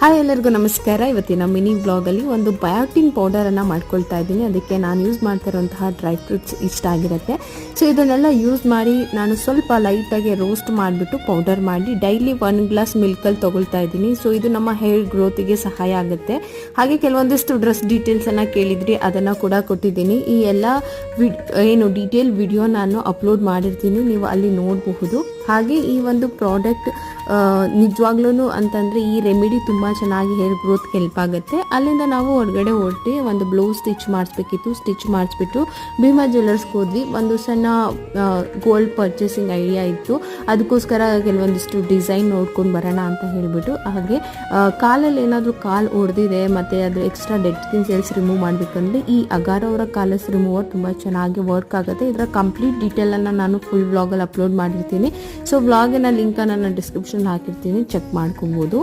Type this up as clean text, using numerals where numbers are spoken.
Hi ಎಲ್ಲರಿಗೂ ನಮಸ್ಕಾರ. ಇವತ್ತಿನ ಮಿನಿ ಬ್ಲಾಗಲ್ಲಿ ಒಂದು ಬಯೋಟಿನ್ ಪೌಡರನ್ನು ಮಾಡ್ಕೊಳ್ತಾ ಇದ್ದೀನಿ. ಅದಕ್ಕೆ ನಾನು ಯೂಸ್ ಮಾಡ್ತಾ ಇರುವಂತಹ ಡ್ರೈ ಫ್ರೂಟ್ಸ್ ಇಷ್ಟ ಆಗಿರುತ್ತೆ. ಸೊ ಇದನ್ನೆಲ್ಲ ಯೂಸ್ ಮಾಡಿ ನಾನು ಸ್ವಲ್ಪ ಲೈಟಾಗಿ ರೋಸ್ಟ್ ಮಾಡಿಬಿಟ್ಟು ಪೌಡರ್ ಮಾಡಿ ಡೈಲಿ 1 ಗ್ಲಾಸ್ ಮಿಲ್ಕಲ್ಲಿ ತೊಗೊಳ್ತಾ ಇದ್ದೀನಿ. ಸೊ ಇದು ನಮ್ಮ ಹೇರ್ ಗ್ರೋತಿಗೆ ಸಹಾಯ ಆಗುತ್ತೆ. ಹಾಗೆ ಕೆಲವೊಂದಿಷ್ಟು ಡ್ರೆಸ್ ಡೀಟೇಲ್ಸನ್ನು ಕೇಳಿದ್ರಿ, ಅದನ್ನು ಕೂಡ ಕೊಟ್ಟಿದ್ದೀನಿ. ಈ ಎಲ್ಲ ಡೀಟೇಲ್ ವಿಡಿಯೋ ನಾನು ಅಪ್ಲೋಡ್ ಮಾಡಿರ್ತೀನಿ, ನೀವು ಅಲ್ಲಿ ನೋಡಬಹುದು. ಹಾಗೆ ಈ ಒಂದು ಪ್ರಾಡಕ್ಟ್ ನಿಜವಾಗ್ಲೂ ಅಂತಂದರೆ ಈ ರೆಮಿಡಿ ತುಂಬ ಚೆನ್ನಾಗಿ ಹೇರ್ ಗ್ರೋತ್ಗೆ ಹೆಲ್ಪ್ ಆಗುತ್ತೆ. ಅಲ್ಲಿಂದ ನಾವು ಹೊರಗಡೆ ಹೊರಟಿ ಒಂದು ಬ್ಲೌಸ್ ಸ್ಟಿಚ್ ಮಾಡಿಸ್ಬೇಕಿತ್ತು. ಸ್ಟಿಚ್ ಮಾಡಿಸ್ಬಿಟ್ಟು ಭೀಮಾ ಜ್ಯುವೆಲ್ಲರ್ಸ್ಗೆ ಹೋದ್ವಿ. ಒಂದು ಸಣ್ಣ ಗೋಲ್ಡ್ ಪರ್ಚೇಸಿಂಗ್ ಐಡಿಯಾ ಇತ್ತು, ಅದಕ್ಕೋಸ್ಕರ ಕೆಲವೊಂದಿಷ್ಟು ಡಿಸೈನ್ ನೋಡ್ಕೊಂಡು ಬರೋಣ ಅಂತ ಹೇಳಿಬಿಟ್ಟು. ಹಾಗೆ ಕಾಲಲ್ಲಿ ಏನಾದರೂ ಕಾಲು ಹೊಡೆದಿದೆ ಮತ್ತು ಅದು extra dead skin cells remove ಮಾಡಬೇಕಂದ್ರೆ ಈ ಅಗಾರ ಅವರ ಕಾಲಸ್ ರಿಮೂವರ್ ತುಂಬ ಚೆನ್ನಾಗಿ ವರ್ಕ್ ಆಗುತ್ತೆ. ಇದರ ಕಂಪ್ಲೀಟ್ ಡೀಟೇಲನ್ನು ನಾನು ಫುಲ್ ವ್ಲಾಗಲ್ಲಿ ಅಪ್ಲೋಡ್ ಮಾಡಿರ್ತೀನಿ. ಸೊ ವ್ಲಾಗಿನ ಲಿಂಕನ್ನು ನಾನು ಡಿಸ್ಕ್ರಿಪ್ಷನ್ ಹಾಕಿರ್ತೀನಿ, ಚೆಕ್ ಮಾಡ್ಕೊಬೋದು.